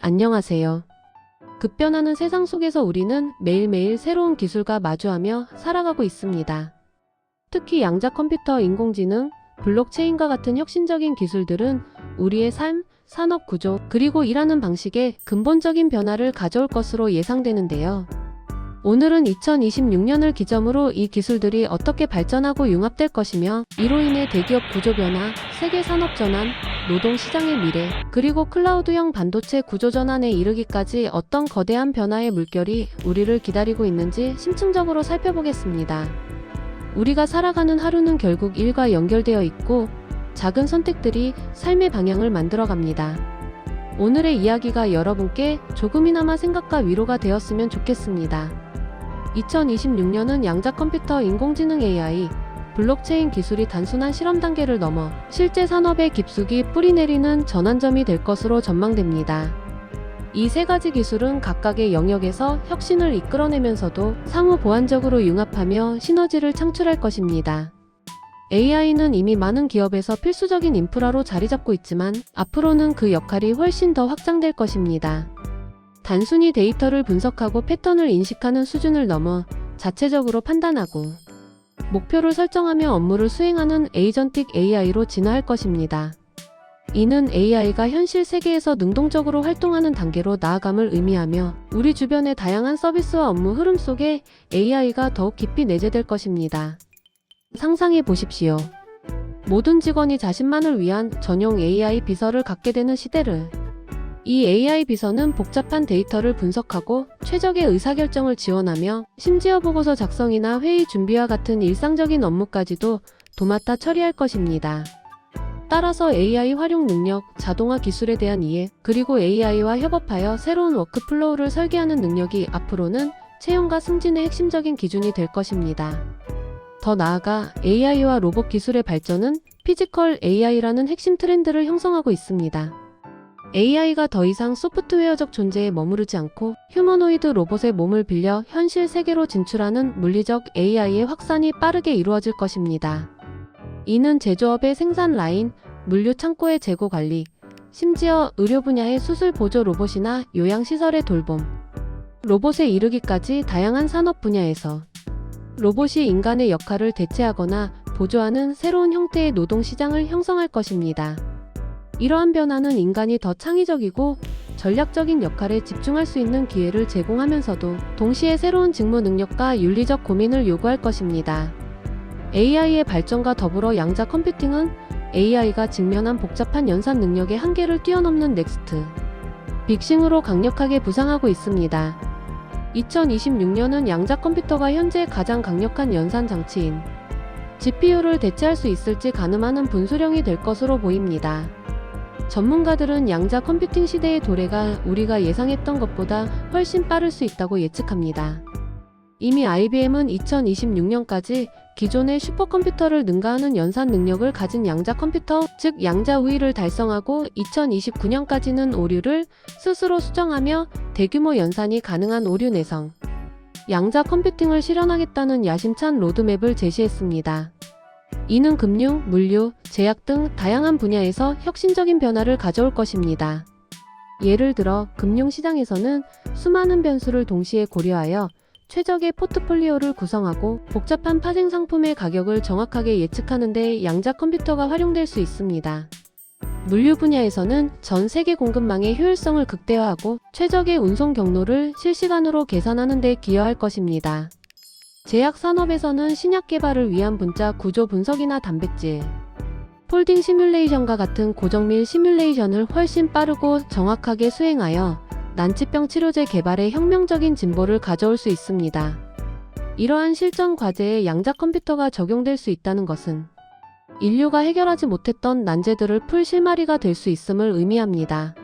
안녕하세요. 급변하는 세상 속에서 우리는 매일매일 새로운 기술과 마주하며 살아가고 있습니다. 특히 양자 컴퓨터, 인공지능, 블록체인과 같은 혁신적인 기술들은 우리의 삶, 산업 구조, 그리고 일하는 방식에 근본적인 변화를 가져올 것으로 예상되는데요. 오늘은 2026년을 기점으로 이 기술들이 어떻게 발전하고 융합될 것이며 이로 인해 대기업 구조 변화, 세계 산업 전환, 노동 시장의 미래, 그리고 클라우드형 반도체 구조 전환에 이르기까지 어떤 거대한 변화의 물결이 우리를 기다리고 있는지 심층적으로 살펴보겠습니다. 우리가 살아가는 하루는 결국 일과 연결되어 있고 작은 선택들이 삶의 방향을 만들어갑니다. 오늘의 이야기가 여러분께 조금이나마 생각과 위로가 되었으면 좋겠습니다. 2026년은 양자 컴퓨터, 인공지능 AI, 블록체인 기술이 단순한 실험 단계를 넘어 실제 산업에 깊숙이 뿌리내리는 전환점이 될 것으로 전망됩니다. 이 세 가지 기술은 각각의 영역에서 혁신을 이끌어내면서도 상호 보완적으로 융합하며 시너지를 창출할 것입니다. AI는 이미 많은 기업에서 필수적인 인프라로 자리 잡고 있지만 앞으로는 그 역할이 훨씬 더 확장될 것입니다. 단순히 데이터를 분석하고 패턴을 인식하는 수준을 넘어 자체적으로 판단하고 목표를 설정하며 업무를 수행하는 에이전틱 AI로 진화할 것입니다. 이는 AI가 현실 세계에서 능동적으로 활동하는 단계로 나아감을 의미하며 우리 주변의 다양한 서비스와 업무 흐름 속에 AI가 더욱 깊이 내재될 것입니다. 상상해 보십시오. 모든 직원이 자신만을 위한 전용 AI 비서를 갖게 되는 시대를. 이 AI 비서는 복잡한 데이터를 분석하고 최적의 의사결정을 지원하며 심지어 보고서 작성이나 회의 준비와 같은 일상적인 업무까지도 도맡아 처리할 것입니다. 따라서 AI 활용 능력, 자동화 기술에 대한 이해, 그리고 AI와 협업하여 새로운 워크플로우를 설계하는 능력이 앞으로는 채용과 승진의 핵심적인 기준이 될 것입니다. 더 나아가 AI와 로봇 기술의 발전은 피지컬 AI라는 핵심 트렌드를 형성하고 있습니다. AI가 더 이상 소프트웨어적 존재에 머무르지 않고 휴머노이드 로봇의 몸을 빌려 현실 세계로 진출하는 물리적 AI의 확산이 빠르게 이루어질 것입니다. 이는 제조업의 생산 라인, 물류 창고의 재고 관리, 심지어 의료 분야의 수술 보조 로봇이나 요양시설의 돌봄, 로봇에 이르기까지 다양한 산업 분야에서 로봇이 인간의 역할을 대체하거나 보조하는 새로운 형태의 노동시장을 형성할 것입니다. 이러한 변화는 인간이 더 창의적이고 전략적인 역할에 집중할 수 있는 기회를 제공하면서도 동시에 새로운 직무 능력과 윤리적 고민을 요구할 것입니다. AI의 발전과 더불어 양자 컴퓨팅은 AI가 직면한 복잡한 연산 능력의 한계를 뛰어넘는 넥스트 빅싱으로 강력하게 부상하고 있습니다. 2026년은 양자 컴퓨터가 현재 가장 강력한 연산 장치인 GPU를 대체할 수 있을지 가늠하는 분수령이 될 것으로 보입니다. 전문가들은 양자 컴퓨팅 시대의 도래가 우리가 예상했던 것보다 훨씬 빠를 수 있다고 예측합니다. 이미 IBM은 2026년까지 기존의 슈퍼컴퓨터를 능가하는 연산 능력을 가진 양자 컴퓨터, 즉 양자 우위를 달성하고 2029년까지는 오류를 스스로 수정하며 대규모 연산이 가능한 오류 내성, 양자 컴퓨팅을 실현하겠다는 야심찬 로드맵을 제시했습니다. 이는 금융, 물류, 제약 등 다양한 분야에서 혁신적인 변화를 가져올 것입니다. 예를 들어 금융시장에서는 수많은 변수를 동시에 고려하여 최적의 포트폴리오를 구성하고 복잡한 파생 상품의 가격을 정확하게 예측하는 데 양자 컴퓨터가 활용될 수 있습니다. 물류 분야에서는 전 세계 공급망의 효율성을 극대화하고 최적의 운송 경로를 실시간으로 계산하는 데 기여할 것입니다. 제약 산업에서는 신약 개발을 위한 분자 구조 분석이나 단백질, 폴딩 시뮬레이션과 같은 고정밀 시뮬레이션을 훨씬 빠르고 정확하게 수행하여 난치병 치료제 개발에 혁명적인 진보를 가져올 수 있습니다. 이러한 실전 과제에 양자 컴퓨터가 적용될 수 있다는 것은 인류가 해결하지 못했던 난제들을 풀 실마리가 될 수 있음을 의미합니다.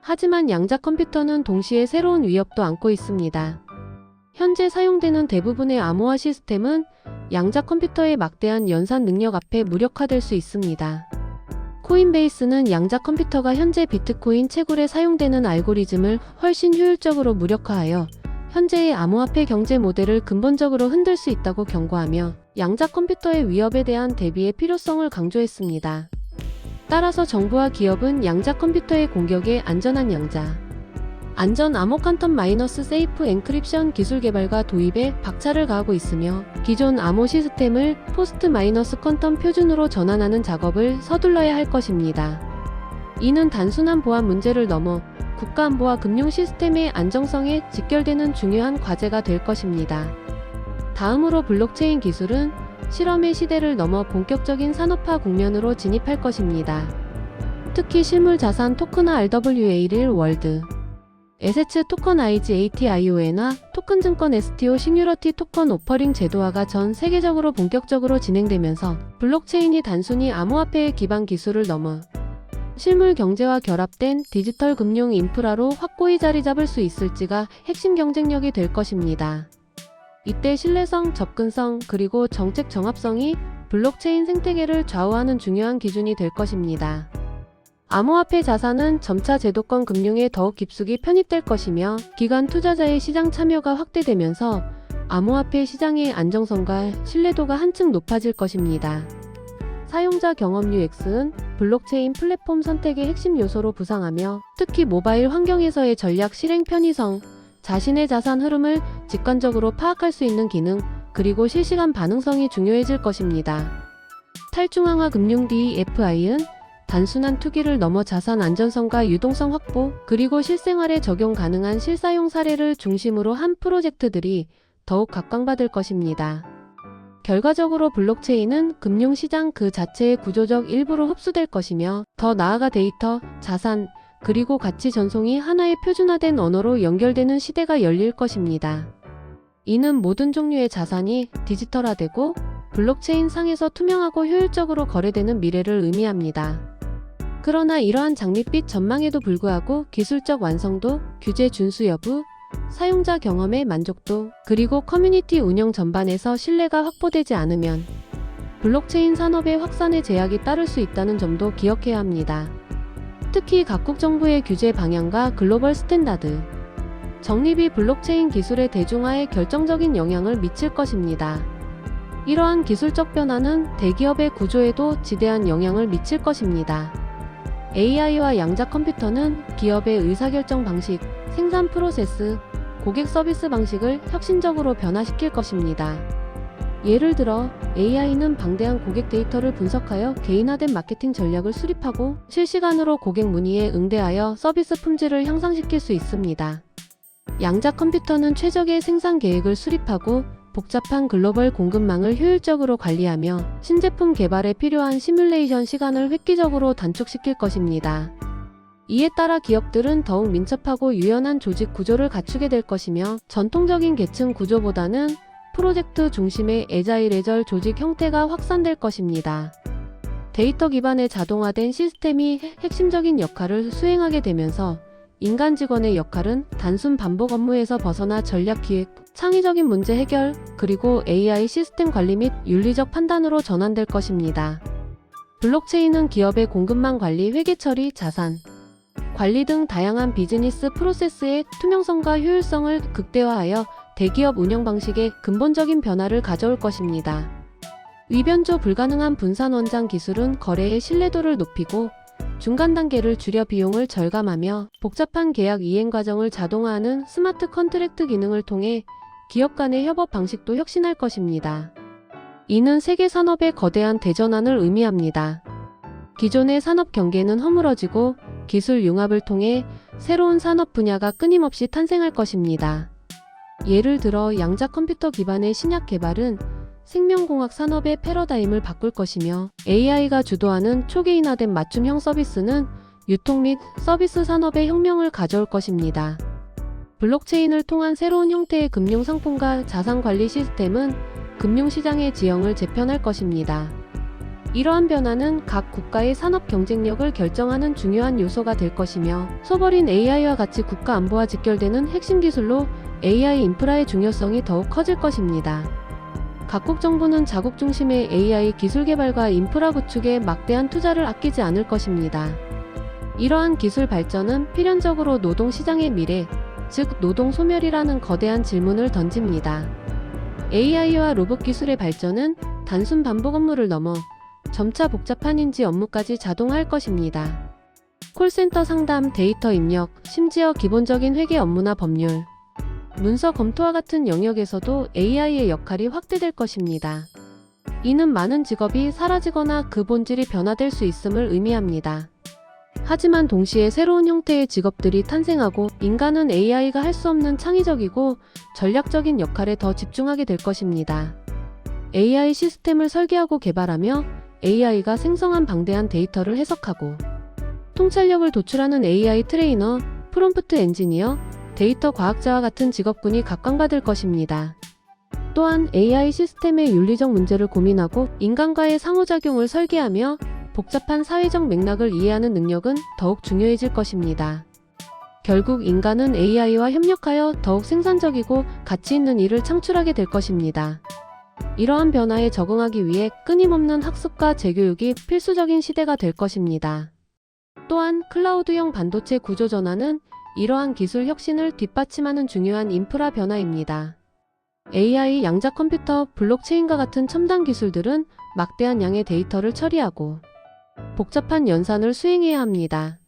하지만 양자 컴퓨터는 동시에 새로운 위협도 안고 있습니다. 현재 사용되는 대부분의 암호화 시스템은 양자 컴퓨터의 막대한 연산 능력 앞에 무력화될 수 있습니다. 코인베이스는 양자 컴퓨터가 현재 비트코인 채굴에 사용되는 알고리즘을 훨씬 효율적으로 무력화하여 현재의 암호화폐 경제 모델을 근본적으로 흔들 수 있다고 경고하며 양자 컴퓨터의 위협에 대한 대비의 필요성을 강조했습니다. 따라서 정부와 기업은 양자 컴퓨터의 공격에 안전한 양자 안전 암호 퀀텀 마이너스 세이프 엔크립션 기술 개발과 도입에 박차를 가하고 있으며 기존 암호 시스템을 포스트 마이너스 퀀텀 표준으로 전환하는 작업을 서둘러야 할 것입니다. 이는 단순한 보안 문제를 넘어 국가안보와 금융 시스템의 안정성에 직결되는 중요한 과제가 될 것입니다. 다음으로 블록체인 기술은 실험의 시대를 넘어 본격적인 산업화 국면으로 진입할 것입니다. 특히 실물 자산 토큰화 RWA1 월드 에세츠 토커나이즈 ATION화 토큰 증권 STO 싱귤러티 토큰 오퍼링 제도화가 전 세계적으로 본격적으로 진행되면서 블록체인이 단순히 암호화폐의 기반 기술을 넘어 실물 경제와 결합된 디지털 금융 인프라로 확고히 자리 잡을 수 있을지가 핵심 경쟁력이 될 것입니다. 이때 신뢰성, 접근성, 그리고 정책 정합성이 블록체인 생태계를 좌우하는 중요한 기준이 될 것입니다. 암호화폐 자산은 점차 제도권 금융에 더욱 깊숙이 편입될 것이며 기관 투자자의 시장 참여가 확대되면서 암호화폐 시장의 안정성과 신뢰도가 한층 높아질 것입니다. 사용자 경험 UX는 블록체인 플랫폼 선택의 핵심 요소로 부상하며 특히 모바일 환경에서의 전략 실행 편의성, 자신의 자산 흐름을 직관적으로 파악할 수 있는 기능, 그리고 실시간 반응성이 중요해질 것입니다. 탈중앙화 금융 DeFi는 단순한 투기를 넘어 자산 안전성과 유동성 확보, 그리고 실생활에 적용 가능한 실사용 사례를 중심으로 한 프로젝트들이 더욱 각광받을 것입니다. 결과적으로 블록체인은 금융시장 그 자체의 구조적 일부로 흡수될 것이며 더 나아가 데이터, 자산, 그리고 가치 전송이 하나의 표준화된 언어로 연결되는 시대가 열릴 것입니다. 이는 모든 종류의 자산이 디지털화되고 블록체인 상에서 투명하고 효율적으로 거래되는 미래를 의미합니다. 그러나 이러한 장밋빛 전망에도 불구하고 기술적 완성도, 규제 준수 여부, 사용자 경험의 만족도, 그리고 커뮤니티 운영 전반에서 신뢰가 확보되지 않으면 블록체인 산업의 확산에 제약이 따를 수 있다는 점도 기억해야 합니다. 특히 각국 정부의 규제 방향과 글로벌 스탠다드, 정립이 블록체인 기술의 대중화에 결정적인 영향을 미칠 것입니다. 이러한 기술적 변화는 대기업의 구조에도 지대한 영향을 미칠 것입니다. AI와 양자 컴퓨터는 기업의 의사결정 방식, 생산 프로세스, 고객 서비스 방식을 혁신적으로 변화시킬 것입니다. 예를 들어 AI는 방대한 고객 데이터를 분석하여 개인화된 마케팅 전략을 수립하고 실시간으로 고객 문의에 응대하여 서비스 품질을 향상시킬 수 있습니다. 양자 컴퓨터는 최적의 생산 계획을 수립하고 복잡한 글로벌 공급망을 효율적으로 관리하며 신제품 개발에 필요한 시뮬레이션 시간을 획기적으로 단축시킬 것입니다. 이에 따라 기업들은 더욱 민첩하고 유연한 조직 구조를 갖추게 될 것이며 전통적인 계층 구조보다는 프로젝트 중심의 애자일 조직 형태가 확산될 것입니다. 데이터 기반의 자동화된 시스템이 핵심적인 역할을 수행하게 되면서 인간 직원의 역할은 단순 반복 업무에서 벗어나 전략 기획, 창의적인 문제 해결, 그리고 AI 시스템 관리 및 윤리적 판단으로 전환될 것입니다. 블록체인은 기업의 공급망 관리, 회계 처리, 자산 관리 등 다양한 비즈니스 프로세스의 투명성과 효율성을 극대화하여 대기업 운영 방식에 근본적인 변화를 가져올 것입니다. 위변조 불가능한 분산 원장 기술은 거래의 신뢰도를 높이고 중간 단계를 줄여 비용을 절감하며 복잡한 계약 이행 과정을 자동화하는 스마트 컨트랙트 기능을 통해 기업 간의 협업 방식도 혁신할 것입니다. 이는 세계 산업의 거대한 대전환을 의미합니다. 기존의 산업 경계는 허물어지고 기술 융합을 통해 새로운 산업 분야가 끊임없이 탄생할 것입니다. 예를 들어 양자 컴퓨터 기반의 신약 개발은 생명공학 산업의 패러다임을 바꿀 것이며 AI가 주도하는 초개인화된 맞춤형 서비스는 유통 및 서비스 산업의 혁명을 가져올 것입니다. 블록체인을 통한 새로운 형태의 금융 상품과 자산 관리 시스템은 금융시장의 지형을 재편할 것입니다. 이러한 변화는 각 국가의 산업 경쟁력을 결정하는 중요한 요소가 될 것이며 소버린 AI와 같이 국가 안보와 직결되는 핵심 기술로 AI 인프라의 중요성이 더욱 커질 것입니다. 각국 정부는 자국 중심의 AI 기술 개발과 인프라 구축에 막대한 투자를 아끼지 않을 것입니다. 이러한 기술 발전은 필연적으로 노동 시장의 미래, 즉 노동 소멸이라는 거대한 질문을 던집니다. AI와 로봇 기술의 발전은 단순 반복 업무를 넘어 점차 복잡한 인지 업무까지 자동화할 것입니다. 콜센터 상담, 데이터 입력, 심지어 기본적인 회계 업무나 법률, 문서 검토와 같은 영역에서도 AI의 역할이 확대될 것입니다. 이는 많은 직업이 사라지거나 그 본질이 변화될 수 있음을 의미합니다. 하지만 동시에 새로운 형태의 직업들이 탄생하고 인간은 AI가 할 수 없는 창의적이고 전략적인 역할에 더 집중하게 될 것입니다. AI 시스템을 설계하고 개발하며 AI가 생성한 방대한 데이터를 해석하고 통찰력을 도출하는 AI 트레이너, 프롬프트 엔지니어, 데이터 과학자와 같은 직업군이 각광받을 것입니다. 또한 AI 시스템의 윤리적 문제를 고민하고 인간과의 상호작용을 설계하며 복잡한 사회적 맥락을 이해하는 능력은 더욱 중요해질 것입니다. 결국 인간은 AI와 협력하여 더욱 생산적이고 가치 있는 일을 창출하게 될 것입니다. 이러한 변화에 적응하기 위해 끊임없는 학습과 재교육이 필수적인 시대가 될 것입니다. 또한 클라우드형 반도체 구조 전환은 이러한 기술 혁신을 뒷받침하는 중요한 인프라 변화입니다. AI, 양자 컴퓨터, 블록체인과 같은 첨단 기술들은 막대한 양의 데이터를 처리하고 복잡한 연산을 수행해야 합니다.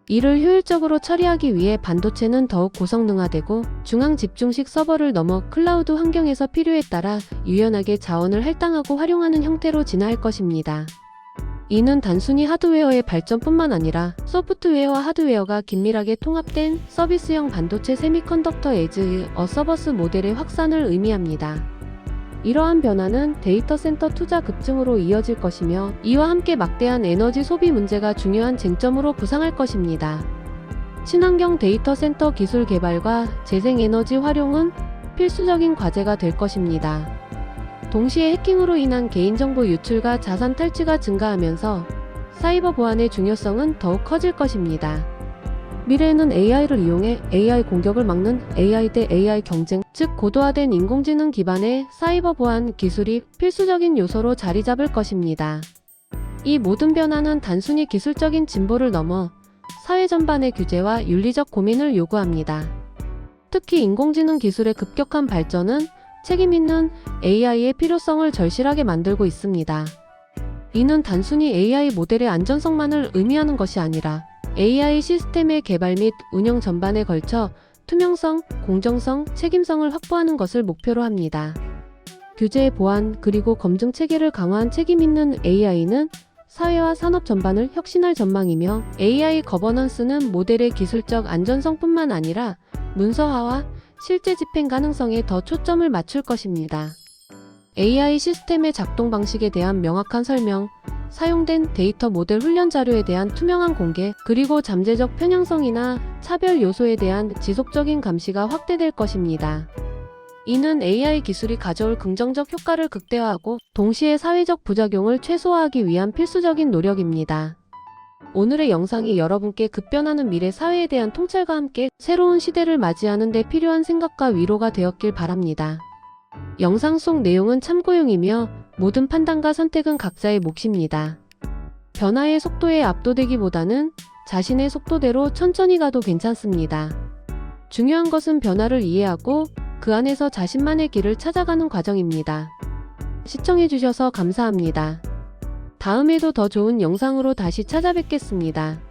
이를 효율적으로 처리하기 위해 반도체는 더욱 고성능화되고 중앙 집중식 서버를 넘어 클라우드 환경에서 필요에 따라 유연하게 자원을 할당하고 활용하는 형태로 진화할 것입니다. 이는 단순히 하드웨어의 발전뿐만 아니라 소프트웨어와 하드웨어가 긴밀하게 통합된 서비스형 반도체 세미컨덕터 에즈 어 서버스 모델의 확산을 의미합니다. 이러한 변화는 데이터 센터 투자 급증으로 이어질 것이며 이와 함께 막대한 에너지 소비 문제가 중요한 쟁점으로 부상할 것입니다. 친환경 데이터 센터 기술 개발과 재생에너지 활용은 필수적인 과제가 될 것입니다. 동시에 해킹으로 인한 개인정보 유출과 자산 탈취가 증가하면서 사이버 보안의 중요성은 더욱 커질 것입니다. 미래에는 AI를 이용해 AI 공격을 막는 AI 대 AI 경쟁, 즉 고도화된 인공지능 기반의 사이버 보안 기술이 필수적인 요소로 자리 잡을 것입니다. 이 모든 변화는 단순히 기술적인 진보를 넘어 사회 전반의 규제와 윤리적 고민을 요구합니다. 특히 인공지능 기술의 급격한 발전은 책임 있는 AI의 필요성을 절실하게 만들고 있습니다. 이는 단순히 AI 모델의 안전성만을 의미하는 것이 아니라 AI 시스템의 개발 및 운영 전반에 걸쳐 투명성, 공정성, 책임성을 확보하는 것을 목표로 합니다. 규제, 보안, 그리고 검증 체계를 강화한 책임 있는 AI는 사회와 산업 전반을 혁신할 전망이며 AI 거버넌스는 모델의 기술적 안전성뿐만 아니라 문서화와 실제 집행 가능성에 더 초점을 맞출 것입니다. AI 시스템의 작동 방식에 대한 명확한 설명, 사용된 데이터 모델 훈련 자료에 대한 투명한 공개, 그리고 잠재적 편향성이나 차별 요소에 대한 지속적인 감시가 확대될 것입니다. 이는 AI 기술이 가져올 긍정적 효과를 극대화하고 동시에 사회적 부작용을 최소화하기 위한 필수적인 노력입니다. 오늘의 영상이 여러분께 급변하는 미래 사회에 대한 통찰과 함께 새로운 시대를 맞이하는 데 필요한 생각과 위로가 되었길 바랍니다. 영상 속 내용은 참고용이며 모든 판단과 선택은 각자의 몫입니다. 변화의 속도에 압도되기보다는 자신의 속도대로 천천히 가도 괜찮습니다. 중요한 것은 변화를 이해하고 그 안에서 자신만의 길을 찾아가는 과정입니다. 시청해주셔서 감사합니다. 다음에도 더 좋은 영상으로 다시 찾아뵙겠습니다.